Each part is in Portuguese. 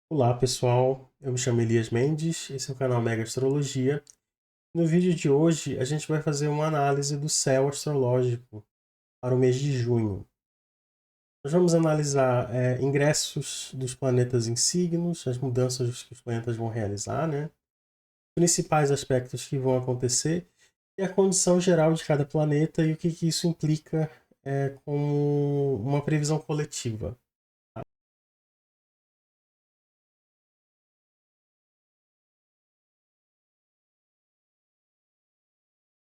Olá pessoal, eu me chamo Elias Mendes, esse é o canal Mega Astrologia. No vídeo de hoje a gente vai fazer uma análise do céu astrológico para o mês de junho. Nós vamos analisar ingressos dos planetas em signos, as mudanças que os planetas vão realizar, né? Principais aspectos que vão acontecer e a condição geral de cada planeta e o que isso implica como uma previsão coletiva.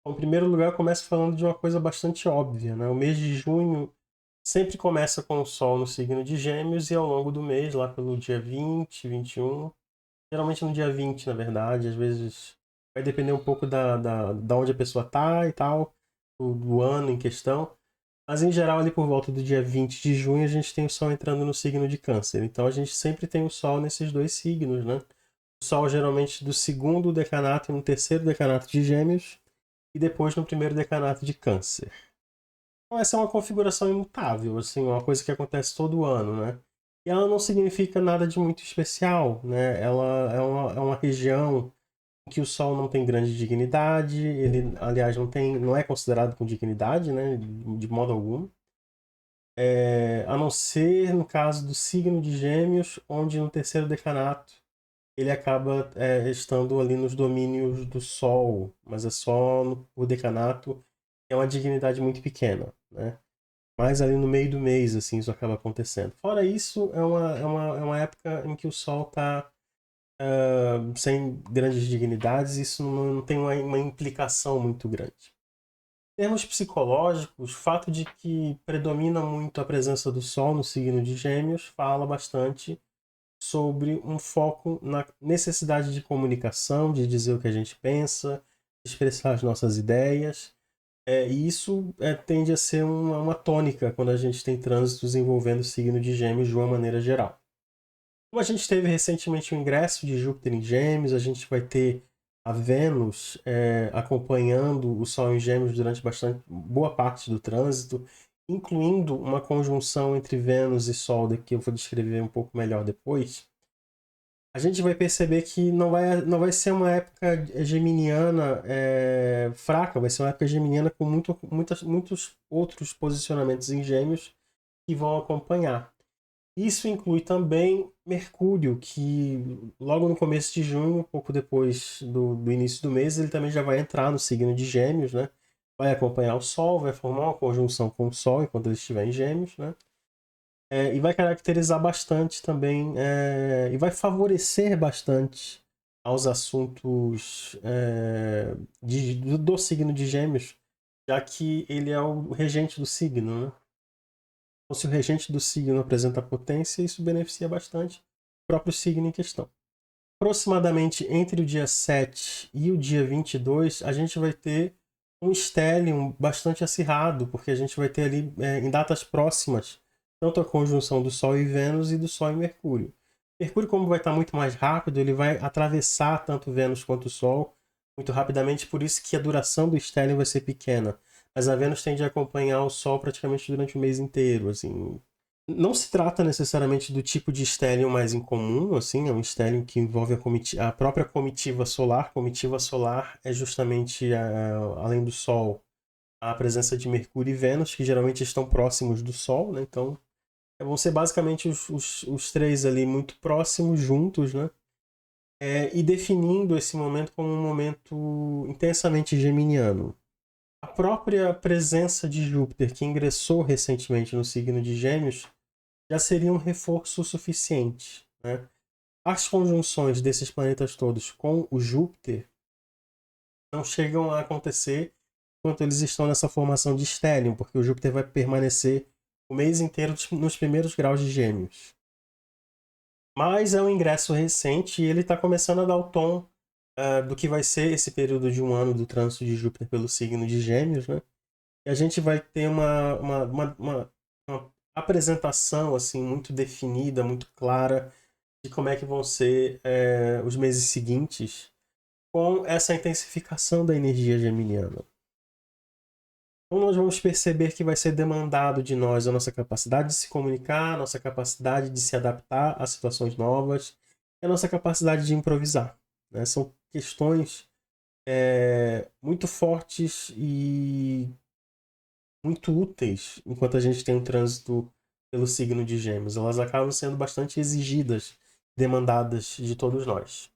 Em primeiro lugar, eu começo falando de uma coisa bastante óbvia, né? O mês de junho sempre começa com o Sol no signo de Gêmeos e ao longo do mês, lá pelo dia 20, 21, geralmente no dia 20, na verdade, às vezes vai depender um pouco da onde a pessoa tá e tal, do ano em questão, mas em geral ali por volta do dia 20 de junho a gente tem o Sol entrando no signo de Câncer, então a gente sempre tem o Sol nesses dois signos, né? O Sol geralmente do segundo decanato e no terceiro decanato de Gêmeos e depois no primeiro decanato de Câncer. Então, essa é uma configuração imutável, assim, uma coisa que acontece todo ano, né? E ela não significa nada de muito especial, né? Ela é uma região em que o Sol não tem grande dignidade, ele, aliás, não é considerado com dignidade, né? De modo algum. A não ser no caso do signo de Gêmeos, onde no terceiro decanato ele acaba estando ali nos domínios do Sol, mas é só no decanato, é uma dignidade muito pequena, né? Mais ali no meio do mês, assim, isso acaba acontecendo. Fora isso, é uma época em que o Sol está sem grandes dignidades, e isso não tem uma implicação muito grande. Em termos psicológicos, o fato de que predomina muito a presença do Sol no signo de Gêmeos fala bastante sobre um foco na necessidade de comunicação, de dizer o que a gente pensa, de expressar as nossas ideias. E isso tende a ser uma tônica quando a gente tem trânsitos envolvendo o signo de Gêmeos de uma maneira geral. Como a gente teve recentemente o ingresso de Júpiter em Gêmeos, a gente vai ter a Vênus acompanhando o Sol em Gêmeos durante bastante boa parte do trânsito, incluindo uma conjunção entre Vênus e Sol, que eu vou descrever um pouco melhor depois. A gente vai perceber que não vai ser uma época geminiana fraca, vai ser uma época geminiana com muitos outros posicionamentos em Gêmeos que vão acompanhar. Isso inclui também Mercúrio, que logo no começo de junho, um pouco depois do início do mês, ele também já vai entrar no signo de Gêmeos, né? Vai acompanhar o Sol, vai formar uma conjunção com o Sol enquanto ele estiver em Gêmeos, né? E vai caracterizar bastante também, e vai favorecer bastante aos assuntos do signo de Gêmeos, já que ele é o regente do signo, né? Então, se o regente do signo apresenta potência, isso beneficia bastante o próprio signo em questão. Aproximadamente entre o dia 7 e o dia 22, a gente vai ter um stellium bastante acirrado, porque a gente vai ter ali, em datas próximas, tanto a conjunção do Sol e Vênus e do Sol e Mercúrio. Mercúrio, como vai estar muito mais rápido, ele vai atravessar tanto Vênus quanto o Sol muito rapidamente, por isso que a duração do stellium vai ser pequena. Mas a Vênus tende a acompanhar o Sol praticamente durante o mês inteiro, assim. Não se trata necessariamente do tipo de estélio mais incomum, assim, é um estélio que envolve a própria comitiva solar. Comitiva solar é justamente, além do Sol, a presença de Mercúrio e Vênus, que geralmente estão próximos do Sol, né? Então, vão ser basicamente os três ali muito próximos, juntos, né? E definindo esse momento como um momento intensamente geminiano. A própria presença de Júpiter, que ingressou recentemente no signo de Gêmeos, já seria um reforço suficiente, né? As conjunções desses planetas todos com o Júpiter não chegam a acontecer enquanto eles estão nessa formação de stellium, porque o Júpiter vai permanecer o mês inteiro nos primeiros graus de Gêmeos. Mas é um ingresso recente e ele está começando a dar o tom do que vai ser esse período de um ano do trânsito de Júpiter pelo signo de Gêmeos, né? E a gente vai ter uma apresentação assim muito definida, muito clara de como é que vão ser os meses seguintes com essa intensificação da energia geminiana. Então nós vamos perceber que vai ser demandado de nós a nossa capacidade de se comunicar, a nossa capacidade de se adaptar a situações novas, é a nossa capacidade de improvisar, né? São questões muito fortes e muito úteis enquanto a gente tem um trânsito pelo signo de Gêmeos. Elas acabam sendo bastante exigidas, demandadas de todos nós.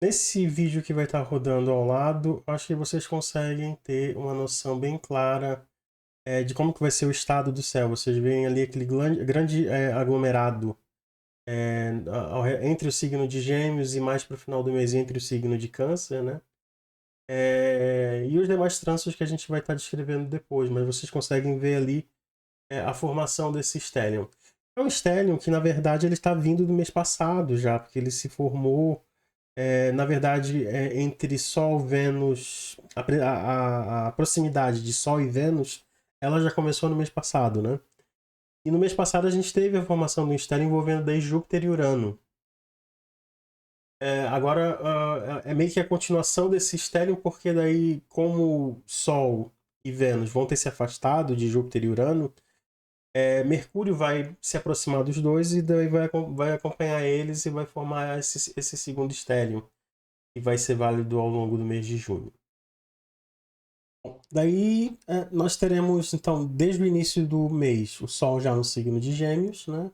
Nesse vídeo que vai estar rodando ao lado, acho que vocês conseguem ter uma noção bem clara de como que vai ser o estado do céu. Vocês veem ali aquele grande aglomerado entre o signo de Gêmeos e mais para o final do mês entre o signo de Câncer, né? E os demais trânsitos que a gente vai estar descrevendo depois, mas vocês conseguem ver ali a formação desse stellium. É um stellium que, na verdade, ele está vindo do mês passado já, porque ele se formou, na verdade, entre Sol, Vênus, a proximidade de Sol e Vênus, ela já começou no mês passado, né? E no mês passado a gente teve a formação do stellium envolvendo daí Júpiter e Urano. Agora é meio que a continuação desse stellium, porque daí, como Sol e Vênus vão ter se afastado de Júpiter e Urano, Mercúrio vai se aproximar dos dois e daí vai acompanhar eles e vai formar esse segundo stellium, que vai ser válido ao longo do mês de junho. Daí nós teremos, então, desde o início do mês, o Sol já no signo de Gêmeos, né?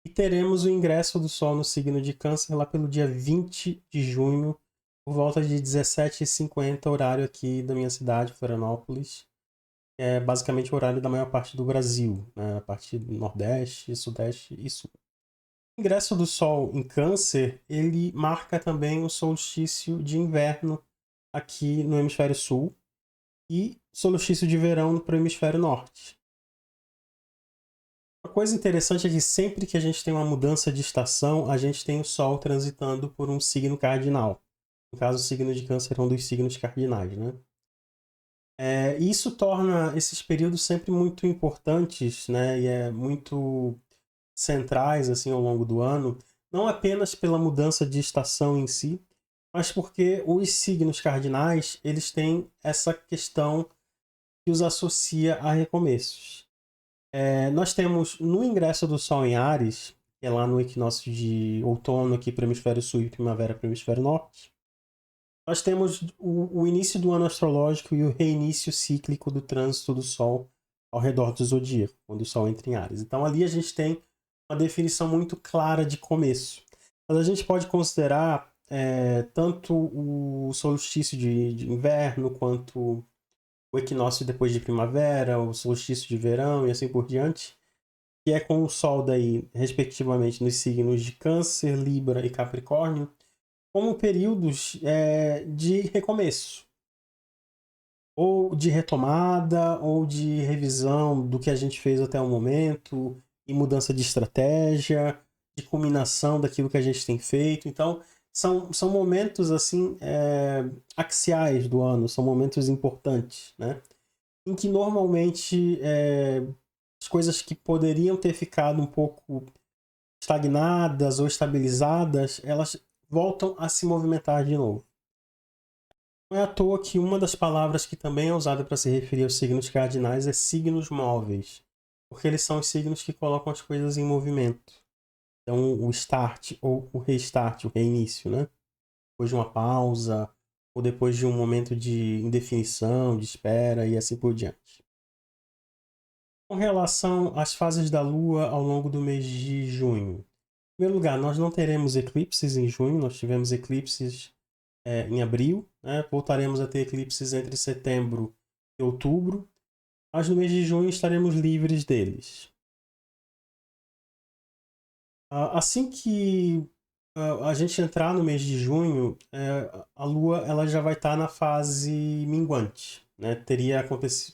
E teremos o ingresso do Sol no signo de Câncer lá pelo dia 20 de junho, por volta de 17h50, horário aqui da minha cidade, Florianópolis. É basicamente o horário da maior parte do Brasil, né? A parte do Nordeste, Sudeste e Sul. O ingresso do Sol em Câncer, ele marca também o solstício de inverno aqui no hemisfério sul e solstício de verão para o hemisfério norte. Uma coisa interessante é que sempre que a gente tem uma mudança de estação, a gente tem o Sol transitando por um signo cardinal. No caso, o signo de Câncer é um dos signos cardinais, né? E isso torna esses períodos sempre muito importantes, né? E muito centrais assim ao longo do ano, não apenas pela mudança de estação em si, mas porque os signos cardinais eles têm essa questão que os associa a recomeços. Nós temos no ingresso do Sol em Áries, que é lá no equinócio de outono aqui para o hemisfério sul e primavera para o hemisfério norte, nós temos o início do ano astrológico e o reinício cíclico do trânsito do Sol ao redor do zodíaco, quando o Sol entra em Áries. Então ali a gente tem uma definição muito clara de começo. Mas a gente pode considerar tanto o solstício de inverno, quanto o equinócio depois de primavera, o solstício de verão e assim por diante, que é com o Sol daí, respectivamente, nos signos de Câncer, Libra e Capricórnio, como períodos de recomeço, ou de retomada, ou de revisão do que a gente fez até o momento, e mudança de estratégia, de culminação daquilo que a gente tem feito. Então, são momentos assim axiais do ano, são momentos importantes, né? Em que normalmente as coisas que poderiam ter ficado um pouco estagnadas ou estabilizadas, elas voltam a se movimentar de novo. Não é à toa que uma das palavras que também é usada para se referir aos signos cardinais é signos móveis, porque eles são os signos que colocam as coisas em movimento. Então, o start ou o restart, o reinício, né? Depois de uma pausa, ou depois de um momento de indefinição, de espera e assim por diante. Com relação às fases da Lua ao longo do mês de junho. Em primeiro lugar, nós não teremos eclipses em junho, nós tivemos eclipses em abril, né? Voltaremos a ter eclipses entre setembro e outubro, mas no mês de junho estaremos livres deles. Assim que a gente entrar no mês de junho, a Lua ela já vai estar na fase minguante, né?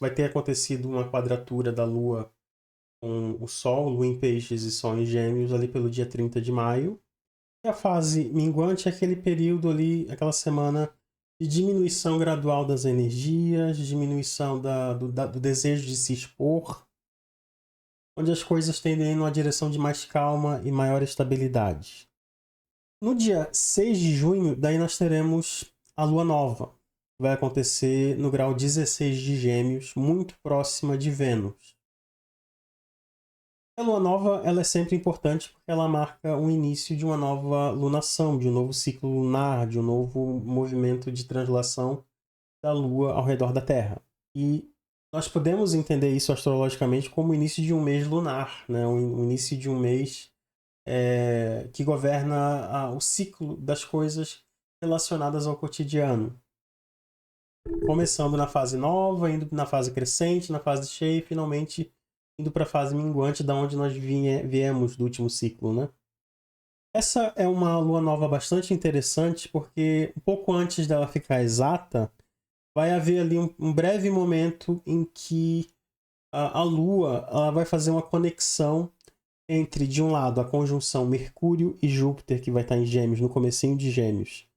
Vai ter acontecido uma quadratura da Lua com o Sol, Lua em Peixes e Sol em Gêmeos ali pelo dia 30 de maio. E a fase minguante é aquele período ali, aquela semana de diminuição gradual das energias, diminuição do desejo de se expor, onde as coisas tendem em uma direção de mais calma e maior estabilidade. No dia 6 de junho, daí nós teremos a Lua Nova. Vai acontecer no grau 16 de Gêmeos, muito próxima de Vênus. A lua nova ela é sempre importante porque ela marca o início de uma nova lunação, de um novo ciclo lunar, de um novo movimento de translação da lua ao redor da Terra. E nós podemos entender isso astrologicamente como o início de um mês lunar, né? O início de um mês que governa o ciclo das coisas relacionadas ao cotidiano. Começando na fase nova, indo na fase crescente, na fase cheia e finalmente indo para a fase minguante, da onde nós viemos do último ciclo, né? Essa é uma lua nova bastante interessante porque um pouco antes dela ficar exata, vai haver ali um breve momento em que a lua ela vai fazer uma conexão entre, de um lado, a conjunção Mercúrio e Júpiter, que vai estar em Gêmeos, no comecinho de Gêmeos.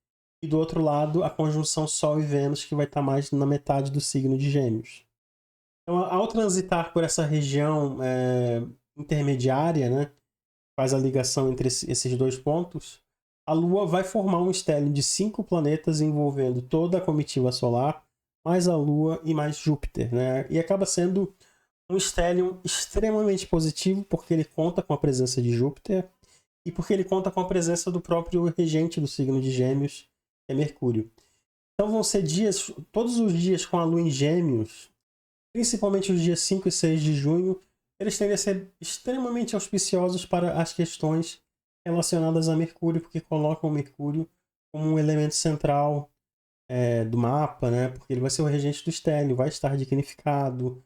E do outro lado, a conjunção Sol e Vênus, que vai estar mais na metade do signo de Gêmeos. Então, ao transitar por essa região intermediária, né, faz a ligação entre esses dois pontos, a Lua vai formar um estélio de 5 planetas envolvendo toda a comitiva solar, mais a Lua e mais Júpiter. Né? E acaba sendo um estélio extremamente positivo porque ele conta com a presença de Júpiter e porque ele conta com a presença do próprio regente do signo de Gêmeos, que é Mercúrio. Então vão ser dias, todos os dias com a Lua em Gêmeos, principalmente os dias 5 e 6 de junho, eles tendem a ser extremamente auspiciosos para as questões relacionadas a Mercúrio, porque colocam o Mercúrio como um elemento central do mapa, né? Porque ele vai ser o regente do estélio, vai estar dignificado,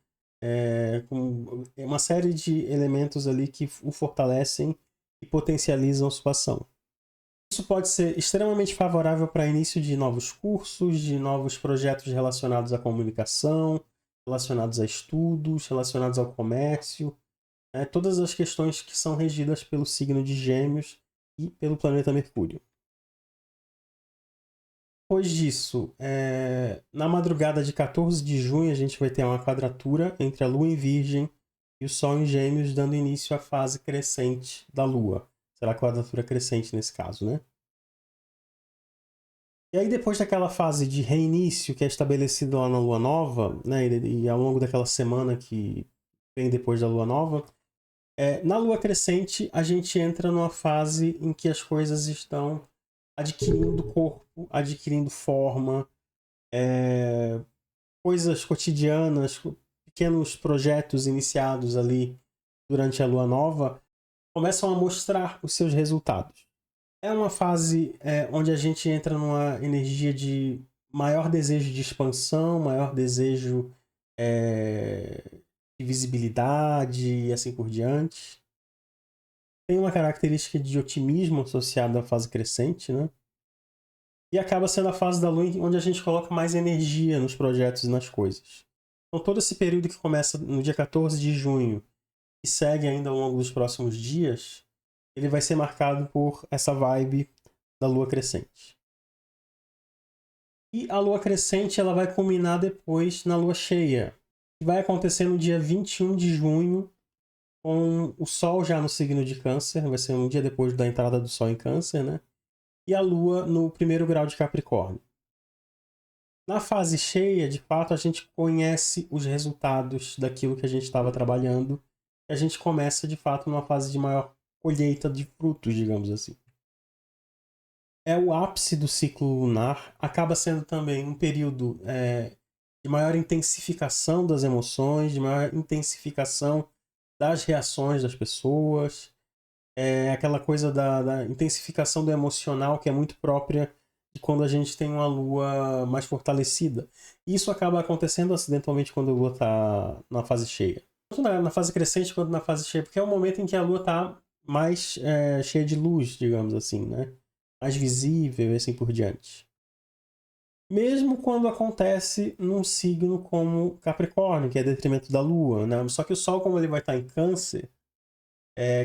com uma série de elementos ali que o fortalecem e potencializam a sua ação. Isso pode ser extremamente favorável para início de novos cursos, de novos projetos relacionados à comunicação, relacionados a estudos, relacionados ao comércio, né? Todas as questões que são regidas pelo signo de Gêmeos e pelo planeta Mercúrio. Depois disso, na madrugada de 14 de junho, a gente vai ter uma quadratura entre a Lua em Virgem e o Sol em Gêmeos, dando início à fase crescente da Lua. Será a quadratura crescente nesse caso, né? E aí, depois daquela fase de reinício que é estabelecida lá na Lua Nova, né, e ao longo daquela semana que vem depois da Lua Nova, na Lua Crescente a gente entra numa fase em que as coisas estão adquirindo corpo, adquirindo forma, coisas cotidianas, pequenos projetos iniciados ali durante a Lua Nova começam a mostrar os seus resultados. É uma fase onde a gente entra numa energia de maior desejo de expansão, maior desejo de visibilidade e assim por diante. Tem uma característica de otimismo associada à fase crescente, né? E acaba sendo a fase da Lua onde a gente coloca mais energia nos projetos e nas coisas. Então todo esse período que começa no dia 14 de junho e segue ainda ao longo dos próximos dias, ele vai ser marcado por essa vibe da Lua crescente. E a Lua crescente ela vai culminar depois na Lua cheia, que vai acontecer no dia 21 de junho, com o Sol já no signo de Câncer, vai ser um dia depois da entrada do Sol em Câncer, né? E a Lua no primeiro grau de Capricórnio. Na fase cheia, de fato, a gente conhece os resultados daquilo que a gente estava trabalhando, e a gente começa, de fato, numa fase de maior colheita de frutos, digamos assim. É o ápice do ciclo lunar, acaba sendo também um período de maior intensificação das emoções, de maior intensificação das reações das pessoas, aquela coisa da intensificação do emocional que é muito própria de quando a gente tem uma lua mais fortalecida. Isso acaba acontecendo acidentalmente quando a lua está na fase cheia. Tanto na fase crescente quanto na fase cheia, porque é o momento em que a lua está mais cheia de luz, digamos assim, né? Mais visível e assim por diante. Mesmo quando acontece num signo como Capricórnio, que é detrimento da Lua, né? Só que o Sol, como ele vai estar em Câncer,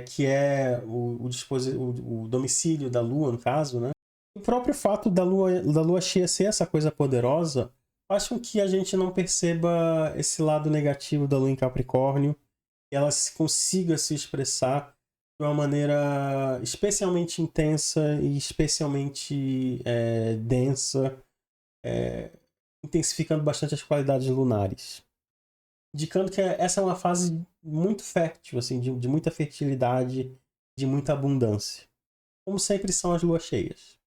que é o domicílio da Lua, no caso, né? O próprio fato da Lua cheia ser essa coisa poderosa faz com que a gente não perceba esse lado negativo da Lua em Capricórnio e ela consiga se expressar de uma maneira especialmente intensa e especialmente densa, intensificando bastante as qualidades lunares. indicando que essa é uma fase muito fértil, assim, de muita fertilidade, de muita abundância. Como sempre são as luas cheias.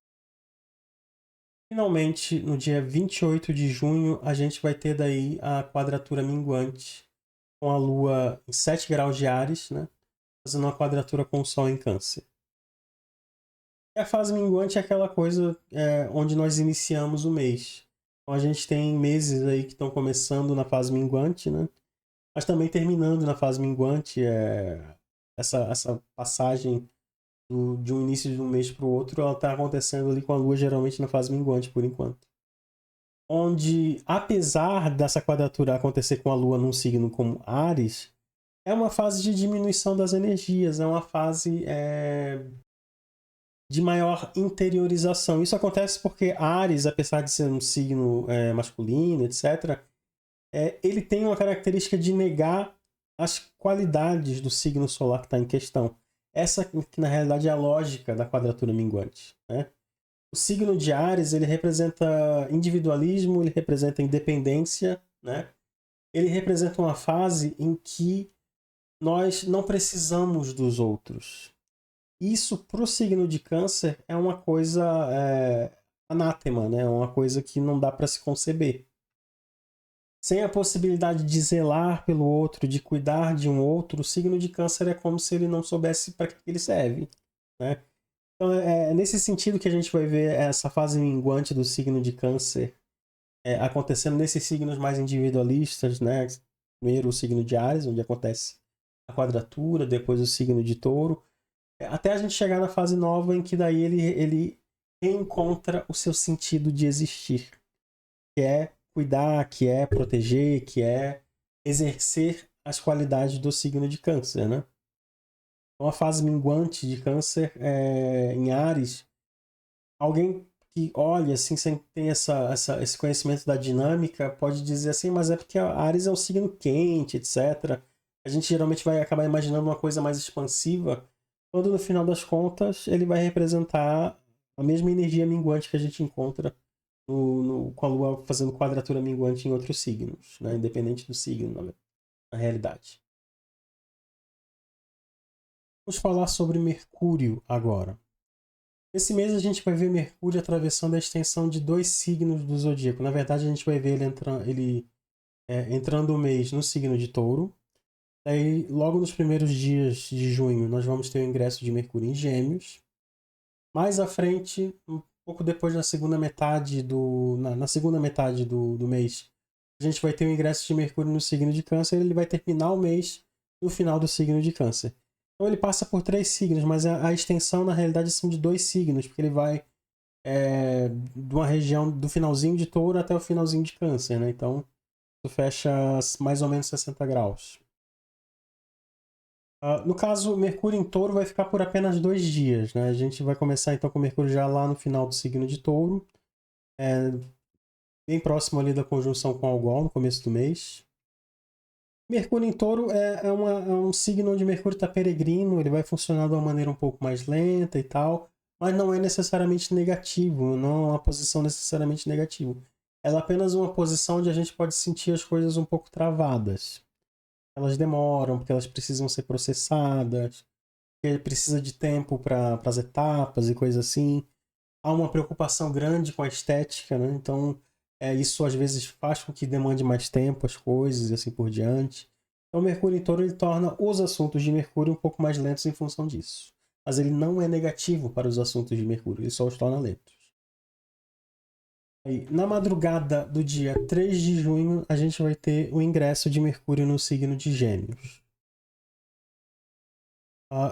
Finalmente, no dia 28 de junho, a gente vai ter daí a quadratura minguante, com a Lua em 7 graus de Áries, né? Fazendo uma quadratura com o Sol em Câncer. E a fase minguante é aquela coisa onde nós iniciamos o mês. Então a gente tem meses aí que estão começando na fase minguante, né? Mas também terminando na fase minguante. Essa passagem de um início de um mês para o outro, ela está acontecendo ali com a Lua geralmente na fase minguante, por enquanto. Onde, apesar dessa quadratura acontecer com a Lua num signo como Áries, é uma fase de diminuição das energias, é uma fase de maior interiorização. Isso acontece porque Áries, apesar de ser um signo masculino, etc., ele tem uma característica de negar as qualidades do signo solar que está em questão. Essa que na realidade é a lógica da quadratura minguante, né? O signo de Áries, ele representa individualismo, ele representa independência, né? Ele representa uma fase em que nós não precisamos dos outros. Isso para o signo de Câncer é uma coisa anátema, né? É uma coisa que não dá para se conceber. Sem a possibilidade de zelar pelo outro, de cuidar de um outro, o signo de Câncer é como se ele não soubesse para que ele serve, né? Então é nesse sentido que a gente vai ver essa fase minguante do signo de Câncer acontecendo nesses signos mais individualistas, né? Primeiro o signo de Áries, onde acontece a quadratura, depois o signo de Touro, até a gente chegar na fase nova em que daí ele reencontra o seu sentido de existir, que é cuidar, que é proteger, que é exercer as qualidades do signo de Câncer, né? Uma fase minguante de Câncer em Áries, alguém que olha assim, sem ter esse conhecimento da dinâmica, pode dizer assim, mas é porque a Áries é um signo quente, etc. A gente geralmente vai acabar imaginando uma coisa mais expansiva, quando no final das contas ele vai representar a mesma energia minguante que a gente encontra com a Lua fazendo quadratura minguante em outros signos, né? Independente do signo, na realidade. Vamos falar sobre Mercúrio agora. Esse mês a gente vai ver Mercúrio atravessando a extensão de 2 signos do zodíaco. Na verdade, a gente vai ver ele entrando o mês no signo de Touro. Daí, logo nos primeiros dias de junho, nós vamos ter o ingresso de Mercúrio em Gêmeos. Mais à frente, um pouco depois na segunda metade na segunda metade do mês, a gente vai ter o ingresso de Mercúrio no signo de Câncer. Ele vai terminar o mês no final do signo de Câncer. Então ele passa por 3 signos, mas a extensão na realidade são de 2 signos, porque ele vai de uma região do finalzinho de Touro até o finalzinho de Câncer, né? Então isso fecha mais ou menos 60 graus. No caso, Mercúrio em Touro vai ficar por apenas 2 dias, né? A gente vai começar então com Mercúrio já lá no final do signo de Touro, bem próximo ali da conjunção com Algol, no começo do mês. Mercúrio em Touro é um signo onde Mercúrio está peregrino, ele vai funcionar de uma maneira um pouco mais lenta e tal, mas não é necessariamente negativo, não é uma posição necessariamente negativa. Ela é apenas uma posição onde a gente pode sentir as coisas um pouco travadas. Elas demoram, porque elas precisam ser processadas, porque precisa de tempo para as etapas e coisas assim. Há uma preocupação grande com a estética, né? Então isso às vezes faz com que demande mais tempo as coisas e assim por diante. Então, o Mercúrio em Touro ele torna os assuntos de Mercúrio um pouco mais lentos em função disso. Mas ele não é negativo para os assuntos de Mercúrio, ele só os torna lentos. Aí, na madrugada do dia 3 de junho, a gente vai ter o ingresso de Mercúrio no signo de Gêmeos.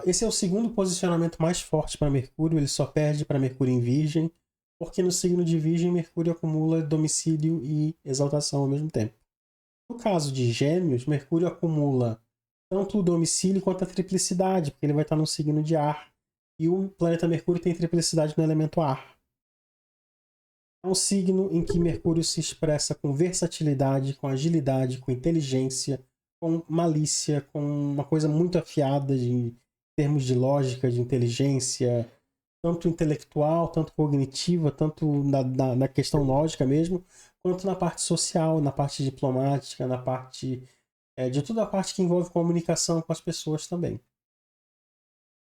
Esse é o segundo posicionamento mais forte para Mercúrio, ele só perde para Mercúrio em Virgem, porque no signo de Virgem, Mercúrio acumula domicílio e exaltação ao mesmo tempo. No caso de Gêmeos, Mercúrio acumula tanto o domicílio quanto a triplicidade, porque ele vai estar no signo de ar. E o planeta Mercúrio tem triplicidade no elemento ar. É um signo em que Mercúrio se expressa com versatilidade, com agilidade, com inteligência, com malícia, com uma coisa muito afiada em termos de lógica, de inteligência, tanto intelectual, tanto cognitiva, tanto na questão lógica mesmo, quanto na parte social, na parte diplomática, na parte de toda a parte que envolve comunicação com as pessoas também.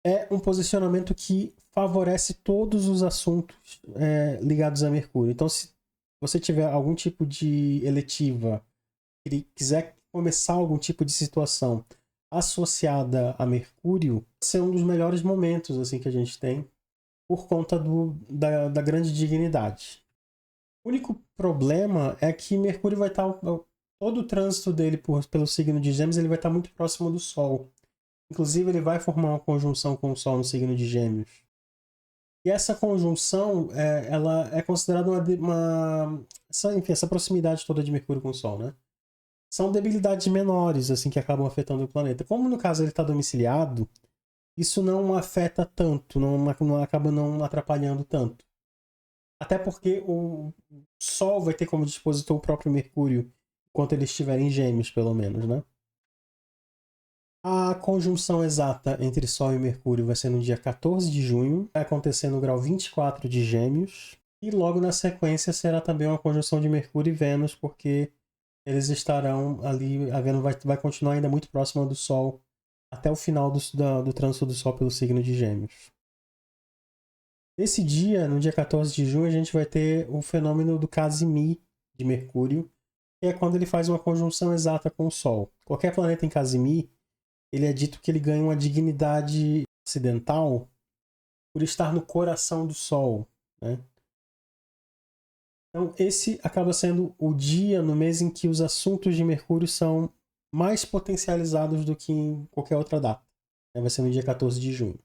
É um posicionamento que favorece todos os assuntos ligados a Mercúrio. Então, se você tiver algum tipo de eletiva, quiser começar algum tipo de situação associada a Mercúrio, vai ser um dos melhores momentos assim que a gente tem, por conta da grande dignidade. O único problema é que Mercúrio vai estar... todo o trânsito dele pelo signo de Gêmeos, ele vai estar muito próximo do Sol. Inclusive, ele vai formar uma conjunção com o Sol no signo de Gêmeos. E essa conjunção, ela é considerada essa proximidade toda de Mercúrio com o Sol, né? São debilidades menores, assim, que acabam afetando o planeta. Como no caso ele está domiciliado, isso não afeta tanto, não acaba não atrapalhando tanto. Até porque o Sol vai ter como dispositor o próprio Mercúrio, enquanto ele estiver em Gêmeos, pelo menos, né? A conjunção exata entre Sol e Mercúrio vai ser no dia 14 de junho, vai acontecer no grau 24 de Gêmeos, e logo na sequência será também uma conjunção de Mercúrio e Vênus, porque eles estarão ali, a Vênus vai continuar ainda muito próxima do Sol até o final do trânsito do Sol pelo signo de Gêmeos. Nesse dia, no dia 14 de junho, a gente vai ter o fenômeno do Casimir de Mercúrio, que é quando ele faz uma conjunção exata com o Sol. Qualquer planeta em Casimir, ele é dito que ele ganha uma dignidade ocidental por estar no coração do Sol, né? Então, esse acaba sendo o dia no mês em que os assuntos de Mercúrio são mais potencializados do que em qualquer outra data. Vai ser no dia 14 de junho.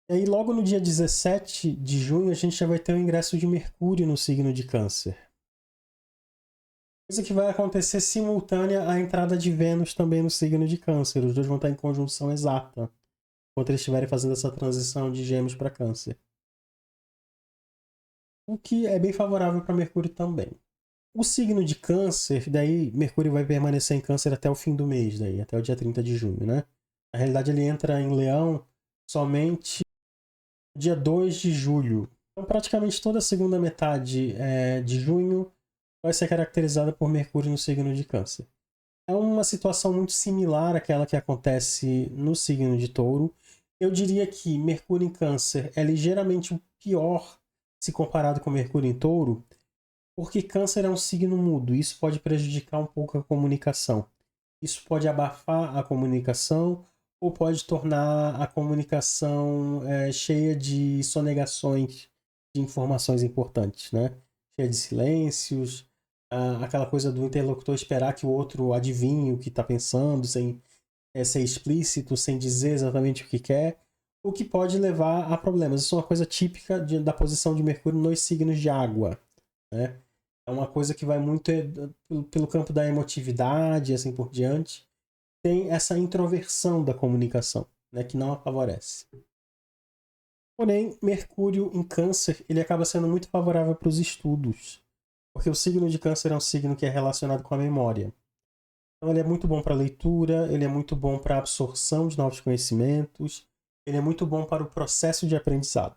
E aí, logo no dia 17 de junho, a gente já vai ter o ingresso de Mercúrio no signo de Câncer. Coisa que vai acontecer simultânea à entrada de Vênus também no signo de Câncer. Os dois vão estar em conjunção exata, enquanto eles estiverem fazendo essa transição de Gêmeos para Câncer. O que é bem favorável para Mercúrio também. O signo de Câncer, daí Mercúrio vai permanecer em Câncer até o fim do mês, daí, até o dia 30 de junho, né? Na realidade, ele entra em Leão somente dia 2 de julho. Então, praticamente toda a segunda metade de junho vai ser caracterizada por Mercúrio no signo de Câncer. É uma situação muito similar àquela que acontece no signo de Touro. Eu diria que Mercúrio em Câncer é ligeiramente pior se comparado com Mercúrio em Touro, porque Câncer é um signo mudo. Isso pode prejudicar um pouco a comunicação. Isso pode abafar a comunicação ou pode tornar a comunicação cheia de sonegações de informações importantes, né? Cheia de silêncios, aquela coisa do interlocutor esperar que o outro adivinhe o que está pensando, sem ser explícito, sem dizer exatamente o que quer, o que pode levar a problemas. Isso é uma coisa típica da posição de Mercúrio nos signos de água, né? É uma coisa que vai muito pelo campo da emotividade e assim por diante. Tem essa introversão da comunicação, né, que não a favorece. Porém, Mercúrio em Câncer, ele acaba sendo muito favorável para os estudos, porque o signo de Câncer é um signo que é relacionado com a memória. Então ele é muito bom para leitura, ele é muito bom para a absorção de novos conhecimentos, ele é muito bom para o processo de aprendizado.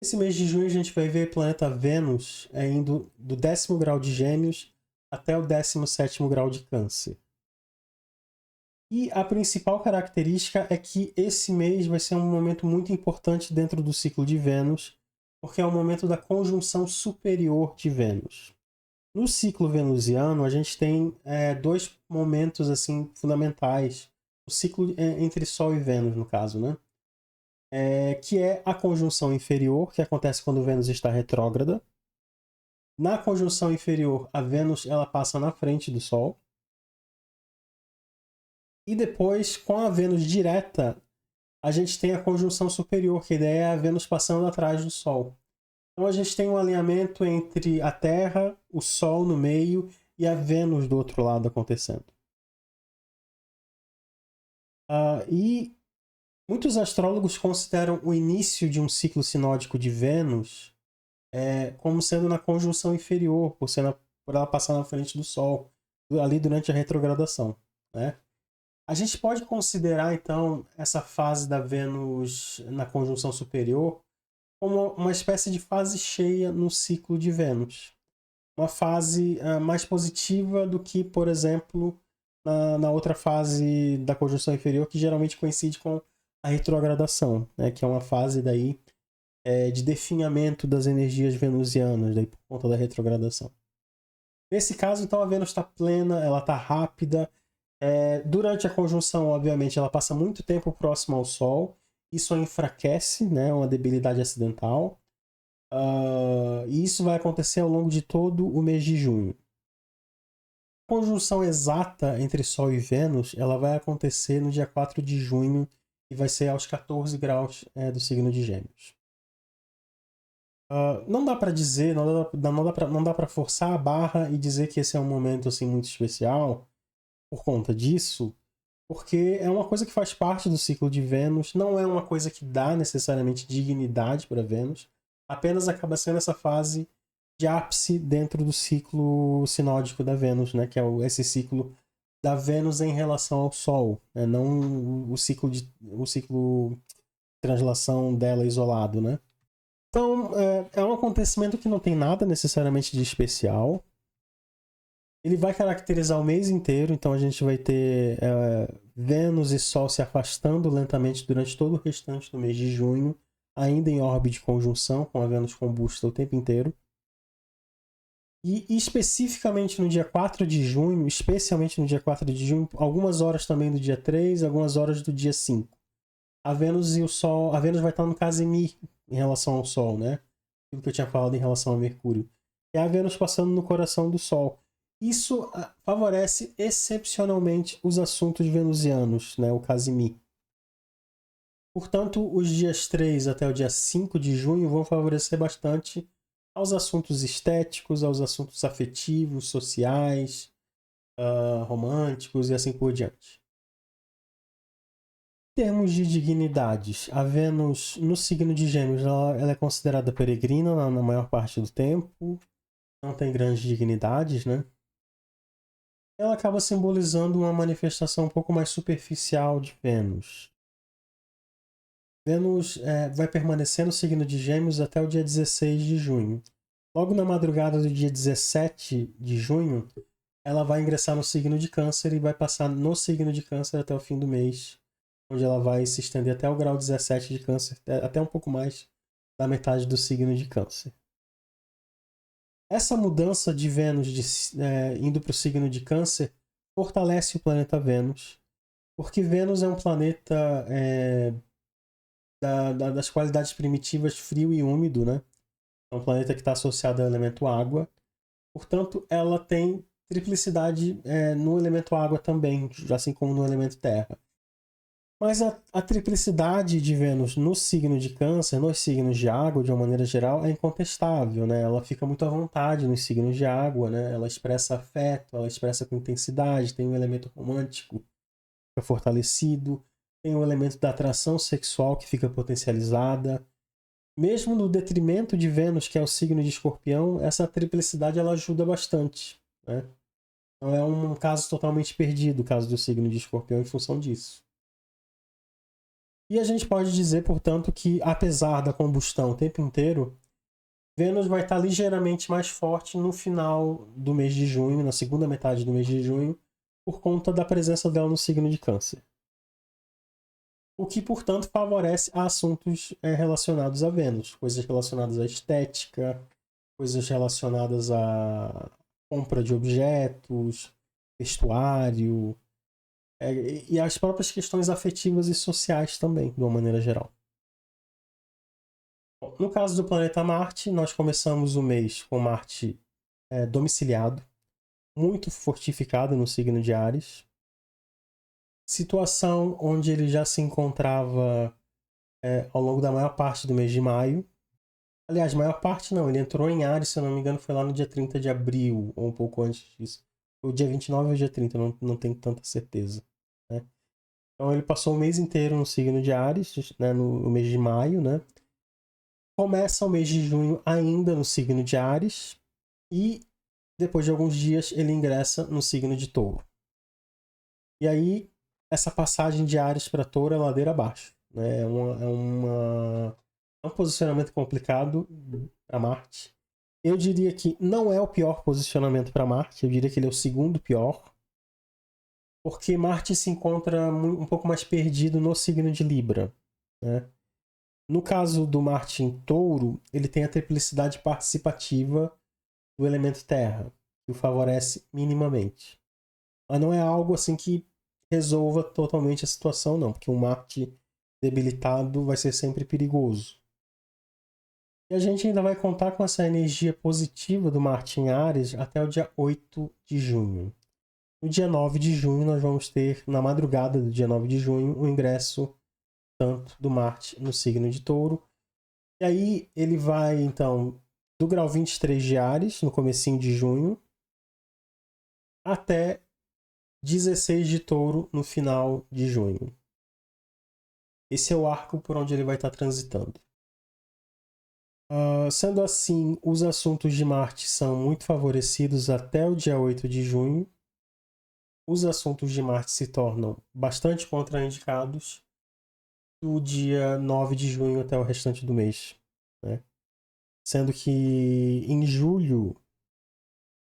Esse mês de junho a gente vai ver o planeta Vênus indo do 10º grau de Gêmeos até o 17º grau de Câncer. E a principal característica é que esse mês vai ser um momento muito importante dentro do ciclo de Vênus, porque é o momento da conjunção superior de Vênus. No ciclo venusiano, a gente tem dois momentos assim fundamentais. O ciclo entre Sol e Vênus, no caso, né? Que é a conjunção inferior, que acontece quando Vênus está retrógrada. Na conjunção inferior, a Vênus ela passa na frente do Sol. E depois, com a Vênus direta, a gente tem a conjunção superior, que a ideia é a Vênus passando atrás do Sol. Então a gente tem um alinhamento entre a Terra, o Sol no meio e a Vênus do outro lado acontecendo. E muitos astrólogos consideram o início de um ciclo sinódico de Vênus como sendo na conjunção inferior, por ela passar na frente do Sol, ali durante a retrogradação, né? A gente pode considerar, então, essa fase da Vênus na conjunção superior como uma espécie de fase cheia no ciclo de Vênus. uma fase mais positiva do que, por exemplo, na outra fase da conjunção inferior, que geralmente coincide com a retrogradação, né? Que é uma fase daí de definhamento das energias venusianas, daí por conta da retrogradação. Nesse caso, então, a Vênus está plena, ela está rápida. Durante a conjunção, obviamente, ela passa muito tempo próximo ao Sol. Isso a enfraquece, né? Uma debilidade acidental. E isso vai acontecer ao longo de todo o mês de junho. A conjunção exata entre Sol e Vênus, ela vai acontecer no dia 4 de junho e vai ser aos 14 graus do signo de Gêmeos. Não dá para dizer, não dá para forçar a barra e dizer que esse é um momento assim muito especial por conta disso, porque é uma coisa que faz parte do ciclo de Vênus, não é uma coisa que dá necessariamente dignidade para Vênus, apenas acaba sendo essa fase de ápice dentro do ciclo sinódico da Vênus, né, que é esse ciclo da Vênus em relação ao Sol, né, não o ciclo de translação dela isolado, né? Então, é um acontecimento que não tem nada necessariamente de especial. Ele vai caracterizar o mês inteiro, então a gente vai ter Vênus e Sol se afastando lentamente durante todo o restante do mês de junho, ainda em órbita de conjunção, com a Vênus combusta o tempo inteiro. E especificamente no dia 4 de junho, especialmente no dia 4 de junho, algumas horas também do dia 3, algumas horas do dia 5. A Vênus e o Sol, a Vênus vai estar no Casimir em relação ao Sol, né? Aquilo que eu tinha falado em relação a Mercúrio. É a Vênus passando no coração do Sol. Isso favorece excepcionalmente os assuntos venusianos, né? O Casimir. Portanto, os dias 3 até o dia 5 de junho vão favorecer bastante aos assuntos estéticos, aos assuntos afetivos, sociais, românticos e assim por diante. Em termos de dignidades, a Vênus no signo de Gêmeos ela é considerada peregrina na maior parte do tempo, não tem grandes dignidades, né? Ela acaba simbolizando uma manifestação um pouco mais superficial de Vênus. Vênus vai permanecer no signo de Gêmeos até o dia 16 de junho. Logo na madrugada do dia 17 de junho, ela vai ingressar no signo de Câncer e vai passar no signo de Câncer até o fim do mês, onde ela vai se estender até o grau 17 de Câncer, até um pouco mais da metade do signo de Câncer. Essa mudança de Vênus indo para o signo de Câncer fortalece o planeta Vênus, porque Vênus é um planeta das qualidades primitivas frio e úmido, né? É um planeta que está associado ao elemento água. Portanto, ela tem triplicidade no elemento água também, assim como no elemento terra. Mas a triplicidade de Vênus no signo de Câncer, nos signos de água, de uma maneira geral, é incontestável, né? Ela fica muito à vontade nos signos de água, né? Ela expressa afeto, ela expressa com intensidade, tem um elemento romântico que fica fortalecido, tem um elemento da atração sexual que fica potencializada. Mesmo no detrimento de Vênus, que é o signo de Escorpião, essa triplicidade ela ajuda bastante, né? Não é um caso totalmente perdido, o caso do signo de Escorpião, em função disso. E a gente pode dizer, portanto, que apesar da combustão o tempo inteiro, Vênus vai estar ligeiramente mais forte no final do mês de junho, na segunda metade do mês de junho, por conta da presença dela no signo de Câncer. O que, portanto, favorece assuntos relacionados a Vênus, coisas relacionadas à estética, coisas relacionadas à compra de objetos, vestuário, e as próprias questões afetivas e sociais também, de uma maneira geral. Bom, no caso do planeta Marte, nós começamos o mês com Marte domiciliado, muito fortificado no signo de Áries. Situação onde ele já se encontrava ao longo da maior parte do mês de maio. Aliás, maior parte não, ele entrou em Áries, se eu não me engano, foi lá no dia 30 de abril, ou um pouco antes disso. O dia 29 ou o dia 30, não tenho tanta certeza. Né? Então ele passou o mês inteiro no signo de Áries, né, no mês de maio, né? Começa o mês de junho ainda no signo de Áries e depois de alguns dias ele ingressa no signo de Touro. E aí essa passagem de Áries para Touro é ladeira abaixo, né? É um posicionamento complicado para Marte. Eu diria que não é o pior posicionamento para Marte, eu diria que ele é o segundo pior, porque Marte se encontra um pouco mais perdido no signo de Libra, né? No caso do Marte em Touro, ele tem a triplicidade participativa do elemento Terra, que o favorece minimamente. Mas não é algo assim que resolva totalmente a situação, não, porque um Marte debilitado vai ser sempre perigoso. E a gente ainda vai contar com essa energia positiva do Marte em Áries até o dia 8 de junho. No dia 9 de junho, nós vamos ter, na madrugada do dia 9 de junho, o ingresso tanto do Marte no signo de Touro. E aí ele vai, então, do grau 23 de Áries, no comecinho de junho, até 16 de Touro, no final de junho. Esse é o arco por onde ele vai estar transitando. Sendo assim, os assuntos de Marte são muito favorecidos até o dia 8 de junho. Os assuntos de Marte se tornam bastante contraindicados do dia 9 de junho até o restante do mês, né? Sendo que em julho,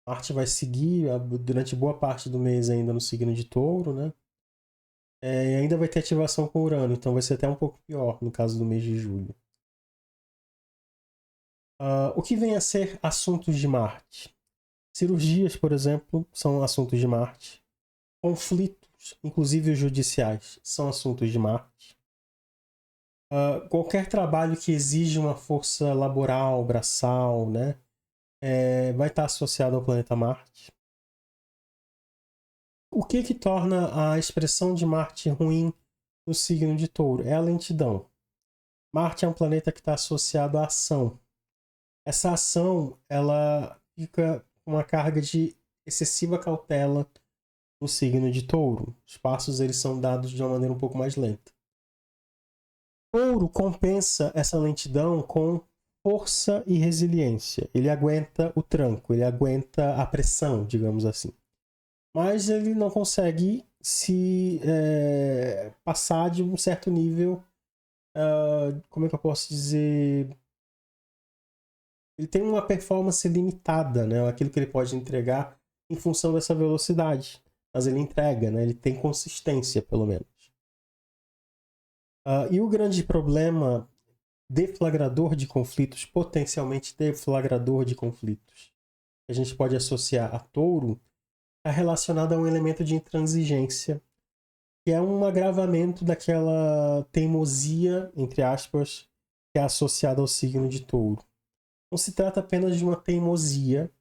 Marte vai seguir durante boa parte do mês ainda no signo de Touro, né? E ainda vai ter ativação com Urano, então vai ser até um pouco pior no caso do mês de julho. O que vem a ser assuntos de Marte? Cirurgias, por exemplo, são assuntos de Marte. Conflitos, inclusive os judiciais, são assuntos de Marte. Qualquer trabalho que exige uma força laboral, braçal, né, vai estar associado ao planeta Marte. O que torna a expressão de Marte ruim no signo de Touro? É a lentidão. Marte é um planeta que está associado à ação. Essa ação, ela fica com uma carga de excessiva cautela no signo de Touro. Os passos eles são dados de uma maneira um pouco mais lenta. Touro compensa essa lentidão com força e resiliência. Ele aguenta o tranco, ele aguenta a pressão, digamos assim. Mas ele não consegue se passar de um certo nível. Como é que eu posso dizer? Ele tem uma performance limitada, né? Aquilo que ele pode entregar em função dessa velocidade. Mas ele entrega, né? Ele tem consistência, pelo menos. E o grande problema deflagrador de conflitos, potencialmente deflagrador de conflitos, que a gente pode associar a Touro, é relacionado a um elemento de intransigência, que é um agravamento daquela teimosia, entre aspas, que é associada ao signo de Touro. Não se trata apenas de uma teimosia,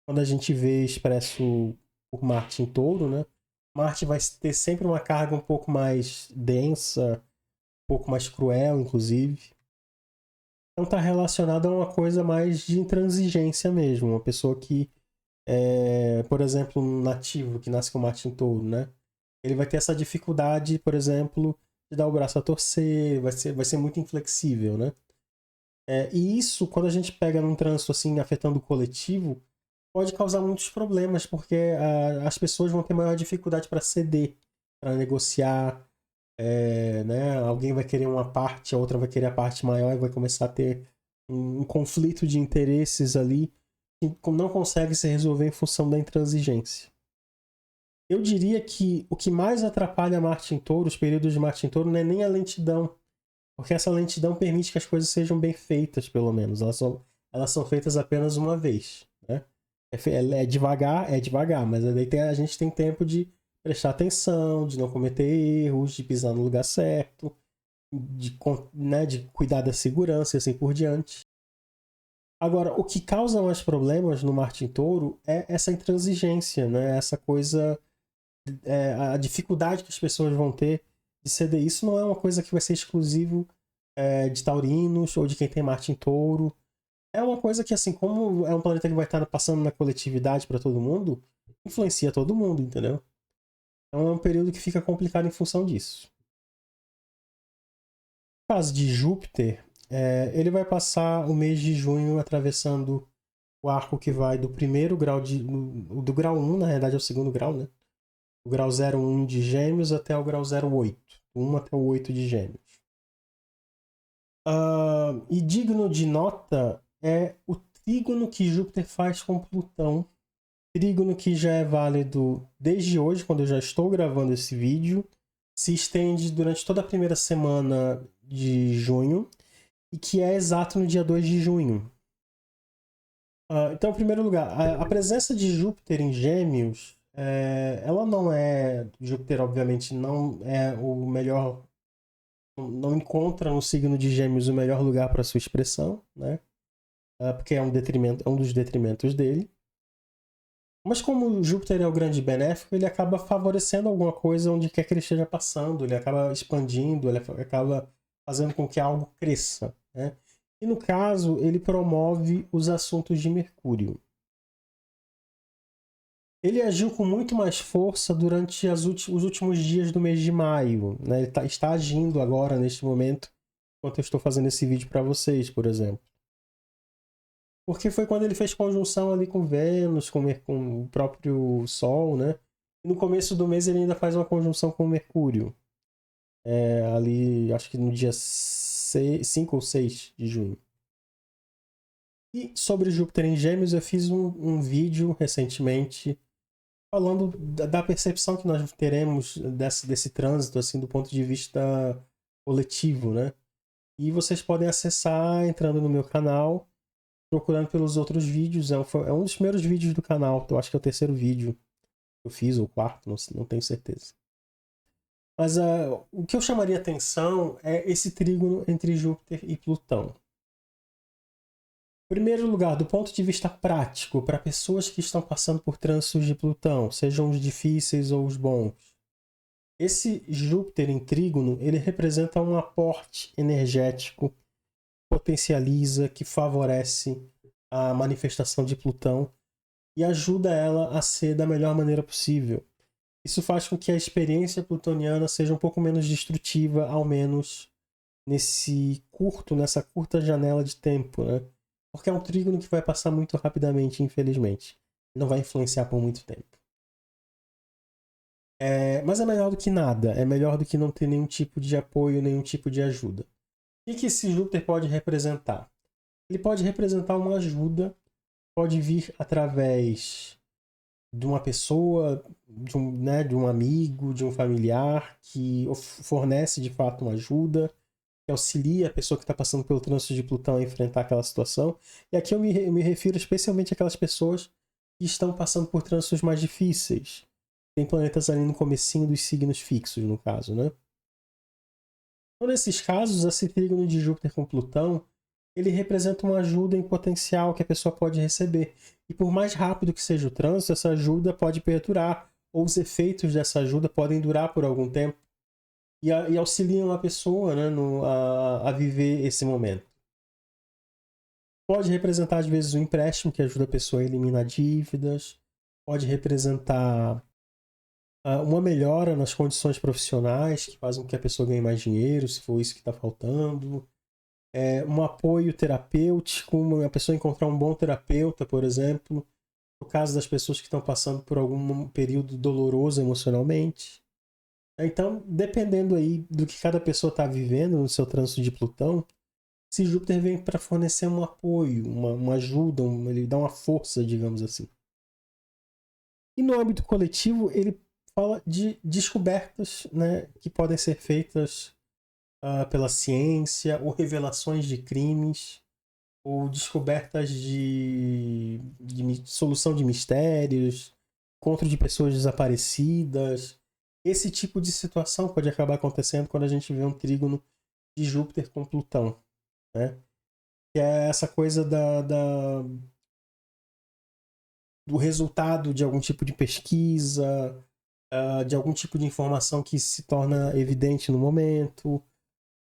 quando a gente vê expresso por Marte em Touro, né? Marte vai ter sempre uma carga um pouco mais densa, um pouco mais cruel, inclusive. Então está relacionado a uma coisa mais de intransigência mesmo. Uma pessoa que, por exemplo, um nativo que nasce com Marte em Touro, né? Ele vai ter essa dificuldade, por exemplo, de dar o braço a torcer, vai ser muito inflexível, né? E isso, quando a gente pega num trânsito assim, afetando o coletivo, pode causar muitos problemas, porque as pessoas vão ter maior dificuldade para ceder, para negociar, né? Alguém vai querer uma parte, a outra vai querer a parte maior e vai começar a ter um conflito de interesses ali que não consegue se resolver em função da intransigência. Eu diria que o que mais atrapalha Marte em Touro, os períodos de Marte em Touro, não é nem a lentidão, porque essa lentidão permite que as coisas sejam bem feitas, pelo menos. Elas são feitas apenas uma vez, né? É devagar, mas aí a gente tem tempo de prestar atenção, de não cometer erros, de pisar no lugar certo, né, de cuidar da segurança e assim por diante. Agora, o que causa mais problemas no Marte em Touro é essa intransigência, né? Essa coisa, a dificuldade que as pessoas vão ter de ceder. Isso não é uma coisa que vai ser exclusivo de taurinos ou de quem tem Marte em Touro. É uma coisa que, assim, como é um planeta que vai estar passando na coletividade para todo mundo, influencia todo mundo, entendeu? Então é um período que fica complicado em função disso. No caso de Júpiter, ele vai passar o mês de junho atravessando o arco que vai do primeiro grau do grau 1, na realidade é o segundo grau, né? O grau 01 de Gêmeos até o grau 08. Do 1 até o 8 de Gêmeos. E digno de nota é o trígono que Júpiter faz com Plutão. Trígono que já é válido desde hoje, quando eu já estou gravando esse vídeo. Se estende durante toda a primeira semana de junho e que é exato no dia 2 de junho. Então, em primeiro lugar, a presença de Júpiter em Gêmeos, ela não é. Júpiter, obviamente, não é o melhor. Não encontra no signo de Gêmeos o melhor lugar para sua expressão, né? Porque é um dos detrimentos dele. Mas como Júpiter é o grande benéfico, ele acaba favorecendo alguma coisa onde quer que ele esteja passando, ele acaba expandindo, ele acaba fazendo com que algo cresça, né? E no caso, ele promove os assuntos de Mercúrio. Ele agiu com muito mais força durante os últimos dias do mês de maio, né? Ele está agindo agora, neste momento, enquanto eu estou fazendo esse vídeo para vocês, por exemplo. Porque foi quando ele fez conjunção ali com Vênus, com o próprio Sol, né? E no começo do mês ele ainda faz uma conjunção com Mercúrio. Ali, acho que no dia 5 ou 6 de junho. E sobre Júpiter em Gêmeos, eu fiz um vídeo recentemente falando da percepção que nós teremos desse trânsito, assim, do ponto de vista coletivo, né? E vocês podem acessar entrando no meu canal, procurando pelos outros vídeos. É um dos primeiros vídeos do canal. Eu acho que é o terceiro vídeo que eu fiz, ou o quarto, não tenho certeza. Mas o que eu chamaria atenção é esse trígono entre Júpiter e Plutão. Em primeiro lugar, do ponto de vista prático, para pessoas que estão passando por trânsitos de Plutão, sejam os difíceis ou os bons, esse Júpiter em trígono, ele representa um aporte energético, potencializa, que favorece a manifestação de Plutão e ajuda ela a ser da melhor maneira possível. Isso faz com que a experiência plutoniana seja um pouco menos destrutiva, ao menos nessa curta janela de tempo, né? Porque é um trígono que vai passar muito rapidamente, infelizmente. Não vai influenciar por muito tempo. Mas é melhor do que nada. É melhor do que não ter nenhum tipo de apoio, nenhum tipo de ajuda. O que esse Júpiter pode representar? Ele pode representar uma ajuda, pode vir através de uma pessoa, de um amigo, de um familiar que fornece de fato uma ajuda, que auxilia a pessoa que está passando pelo trânsito de Plutão a enfrentar aquela situação. E aqui eu me refiro especialmente àquelas pessoas que estão passando por trânsitos mais difíceis. Tem planetas ali no comecinho dos signos fixos, no caso, né? Então, nesses casos, esse trígono de Júpiter com Plutão, ele representa uma ajuda em potencial que a pessoa pode receber. E por mais rápido que seja o trânsito, essa ajuda pode perdurar, ou os efeitos dessa ajuda podem durar por algum tempo e auxiliam a pessoa, né, a viver esse momento. Pode representar, às vezes, um empréstimo que ajuda a pessoa a eliminar dívidas, pode representar uma melhora nas condições profissionais, que fazem com que a pessoa ganhe mais dinheiro, se for isso que está faltando. Um apoio terapêutico, a pessoa encontrar um bom terapeuta, por exemplo, no caso das pessoas que estão passando por algum período doloroso emocionalmente. Então, dependendo aí do que cada pessoa está vivendo no seu trânsito de Plutão, se Júpiter vem para fornecer um apoio, uma ajuda, ele dá uma força, digamos assim. E no âmbito coletivo, ele fala de descobertas, né, que podem ser feitas pela ciência, ou revelações de crimes, ou descobertas de solução de mistérios, encontro de pessoas desaparecidas. Esse tipo de situação pode acabar acontecendo quando a gente vê um trígono de Júpiter com Plutão, né? Que é essa coisa do resultado de algum tipo de pesquisa, de algum tipo de informação que se torna evidente no momento,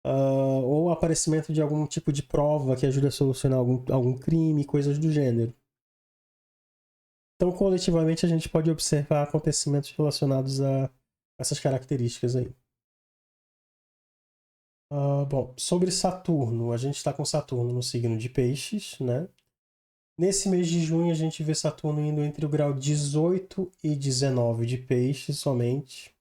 ou o aparecimento de algum tipo de prova que ajuda a solucionar algum crime, coisas do gênero. Então, coletivamente, a gente pode observar acontecimentos relacionados a essas características aí. Bom, sobre Saturno, a gente está com Saturno no signo de Peixes, né? Nesse mês de junho, a gente vê Saturno indo entre o grau 18 e 19 de Peixes somente.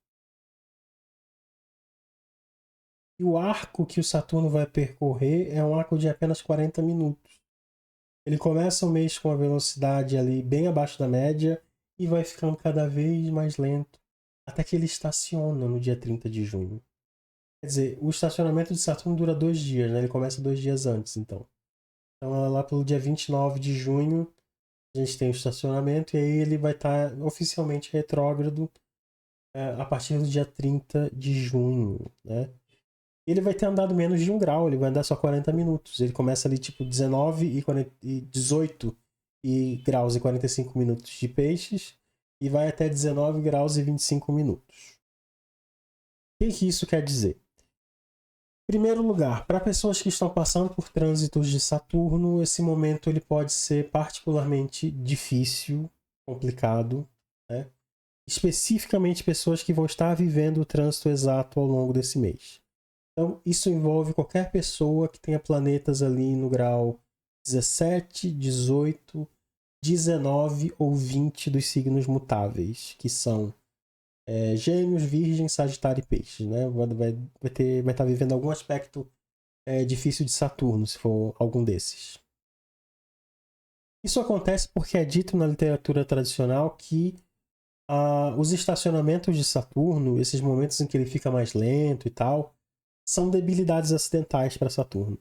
E o arco que o Saturno vai percorrer é um arco de apenas 40 minutos. Ele começa o mês com uma velocidade ali bem abaixo da média e vai ficando cada vez mais lento até que ele estaciona no dia 30 de junho. Quer dizer, o estacionamento de Saturno dura 2 dias, né? Ele começa 2 dias antes, então. Então, lá pelo dia 29 de junho, a gente tem o estacionamento e aí ele vai estar oficialmente retrógrado a partir do dia 30 de junho, né? Ele vai ter andado menos de 1 grau, ele vai andar só 40 minutos. Ele começa ali tipo 19 e 18 graus e 45 minutos de peixes e vai até 19 graus e 25 minutos. O que isso quer dizer? Em primeiro lugar, para pessoas que estão passando por trânsitos de Saturno, esse momento ele pode ser particularmente difícil, complicado, né? Especificamente pessoas que vão estar vivendo o trânsito exato ao longo desse mês. Então, isso envolve qualquer pessoa que tenha planetas ali no grau 17, 18, 19 ou 20 dos signos mutáveis, que são Gêmeos, Virgem, Sagitário e Peixes, né? Vai estar vivendo algum aspecto difícil de Saturno, se for algum desses. Isso acontece porque é dito na literatura tradicional que os estacionamentos de Saturno, esses momentos em que ele fica mais lento e tal, são debilidades acidentais para Saturno.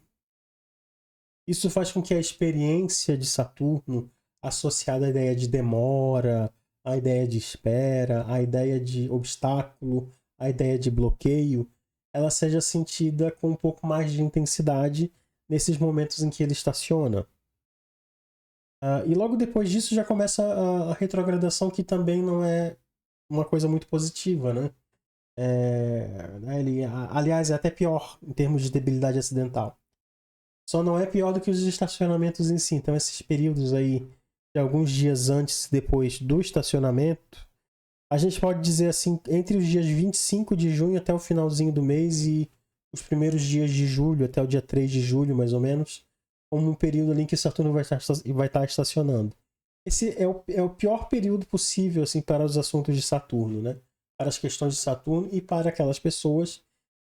Isso faz com que a experiência de Saturno, associada à ideia de demora, à ideia de espera, à ideia de obstáculo, à ideia de bloqueio, ela seja sentida com um pouco mais de intensidade nesses momentos em que ele estaciona. E logo depois disso já começa a retrogradação, que também não é uma coisa muito positiva, né? Aliás, é até pior em termos de debilidade acidental. Só não é pior do que os estacionamentos em si. Então, esses períodos aí, de alguns dias antes e depois do estacionamento, a gente pode dizer assim, entre os dias 25 de junho até o finalzinho do mês e os primeiros dias de julho, até o dia 3 de julho, mais ou menos, como um período ali em que Saturno vai estar estacionando. Esse é o pior período possível assim, para os assuntos de Saturno, né? Para as questões de Saturno e para aquelas pessoas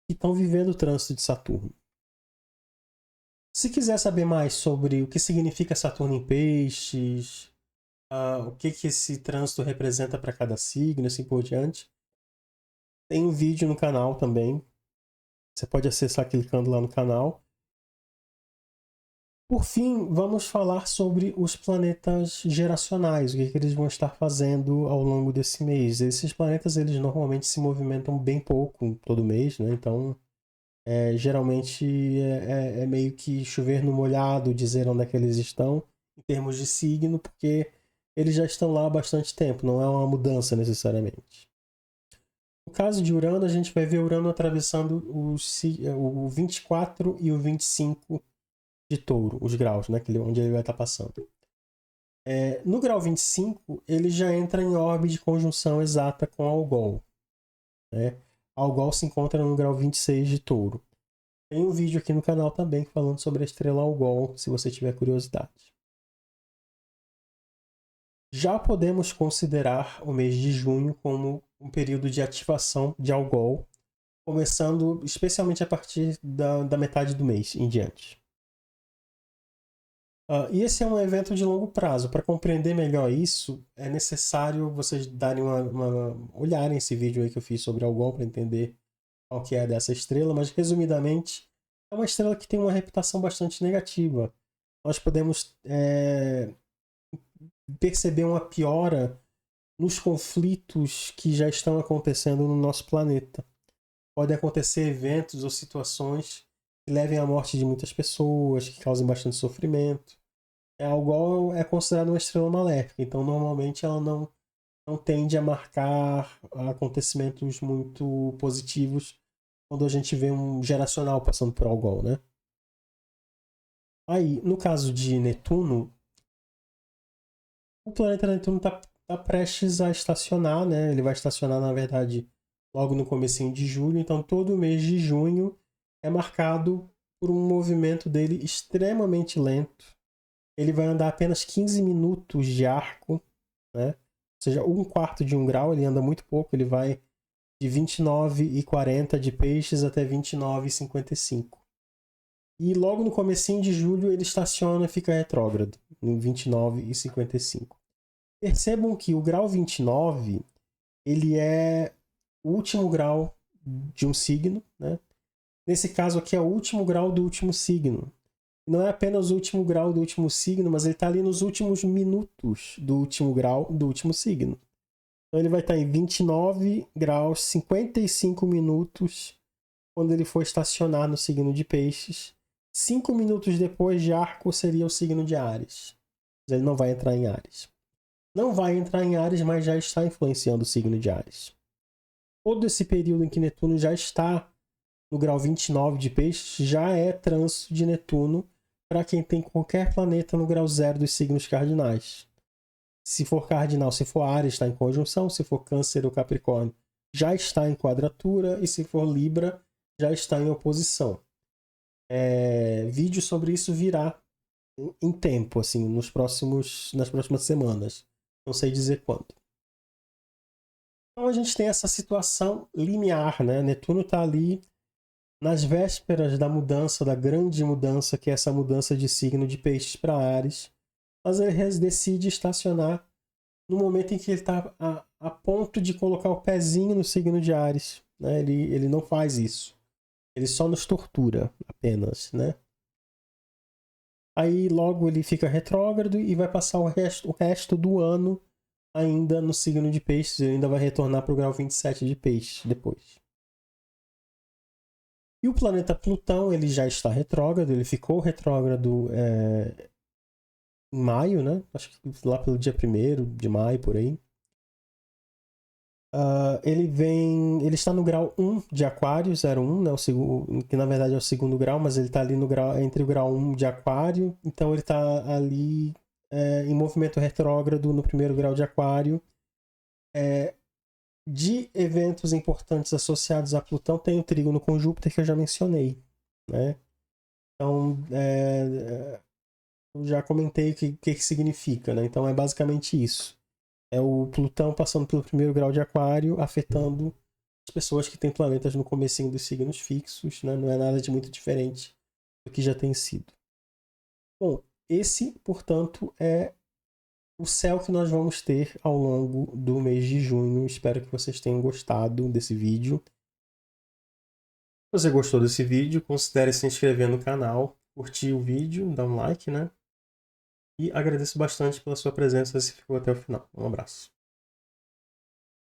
que estão vivendo o trânsito de Saturno. Se quiser saber mais sobre o que significa Saturno em Peixes, o que esse trânsito representa para cada signo, assim por diante, tem um vídeo no canal também. Você pode acessar clicando lá no canal. Por fim, vamos falar sobre os planetas geracionais, o que eles vão estar fazendo ao longo desse mês. Esses planetas, eles normalmente se movimentam bem pouco todo mês, né? Então, geralmente é meio que chover no molhado, dizer onde é que eles estão, em termos de signo, porque eles já estão lá há bastante tempo, não é uma mudança necessariamente. No caso de Urano, a gente vai ver Urano atravessando o 24 e o 25 de Touro, os graus, né, onde ele vai estar passando. No grau 25, ele já entra em órbita de conjunção exata com Algol. Né? Algol se encontra no grau 26 de Touro. Tem um vídeo aqui no canal também falando sobre a estrela Algol, se você tiver curiosidade. Já podemos considerar o mês de junho como um período de ativação de Algol, começando especialmente a partir da metade do mês em diante. E esse é um evento de longo prazo. Para compreender melhor isso, é necessário vocês darem olharem esse vídeo aí que eu fiz sobre Algol para entender qual que é dessa estrela, mas resumidamente é uma estrela que tem uma reputação bastante negativa. Nós podemos perceber uma piora nos conflitos que já estão acontecendo no nosso planeta. Podem acontecer eventos ou situações que levem à morte de muitas pessoas, que causem bastante sofrimento. Algol é considerada uma estrela maléfica, então normalmente ela não tende a marcar acontecimentos muito positivos quando a gente vê um geracional passando por Algol, né? Aí, no caso de Netuno, o planeta Netuno está prestes a estacionar, né? Ele vai estacionar, na verdade, logo no comecinho de julho, então todo o mês de junho é marcado por um movimento dele extremamente lento. Ele vai andar apenas 15 minutos de arco, né? Ou seja, 1/4 de 1 grau, ele anda muito pouco, ele vai de 29,40 de Peixes até 29,55. E logo no comecinho de julho ele estaciona e fica retrógrado, no 29,55. Percebam que o grau 29, ele é o último grau de um signo, né? Nesse caso aqui é o último grau do último signo. Não é apenas o último grau do último signo, mas ele está ali nos últimos minutos do último grau do último signo. Então ele vai estar em 29 graus, 55 minutos, quando ele for estacionar no signo de Peixes. 5 minutos depois de Arco seria o signo de Áries. Mas ele não vai entrar em Áries. Não vai entrar em Áries, mas já está influenciando o signo de Áries. Todo esse período em que Netuno já está no grau 29 de Peixes, já é trânsito de Netuno para quem tem qualquer planeta no grau 0 dos signos cardinais. Se for cardinal, se for Áries, está em conjunção. Se for Câncer ou Capricórnio, já está em quadratura. E se for Libra, já está em oposição. Vídeo sobre isso virá em tempo, assim, nas próximas semanas. Não sei dizer quando. Então a gente tem essa situação limiar, né? Netuno está ali nas vésperas da mudança, da grande mudança, que é essa mudança de signo de Peixes para Áries. Mas ele decide estacionar no momento em que ele está a ponto de colocar o pezinho no signo de Áries. Né? Ele não faz isso. Ele só nos tortura apenas, né? Aí logo ele fica retrógrado e vai passar o resto do ano ainda no signo de Peixes. Ele ainda vai retornar para o grau 27 de Peixes depois. E o planeta Plutão, ele já está retrógrado. Ele ficou retrógrado em maio, né? Acho que lá pelo dia 1º de maio, por aí. Ele está no grau 1 de Aquário, 01, né? Que na verdade é o segundo grau, mas ele está ali entre o grau 1 de Aquário, então ele está ali em movimento retrógrado no primeiro grau de Aquário. De eventos importantes associados a Plutão, tem o trígono com Júpiter, que eu já mencionei, né? Então, eu já comentei o que significa, né? Então é basicamente isso. É o Plutão passando pelo primeiro grau de Aquário, afetando as pessoas que têm planetas no comecinho dos signos fixos, né? Não é nada de muito diferente do que já tem sido. Bom, esse, portanto, é o céu que nós vamos ter ao longo do mês de junho. Espero que vocês tenham gostado desse vídeo. Se você gostou desse vídeo, considere se inscrever no canal, curtir o vídeo, dar um like, né? E agradeço bastante pela sua presença se ficou até o final. Um abraço.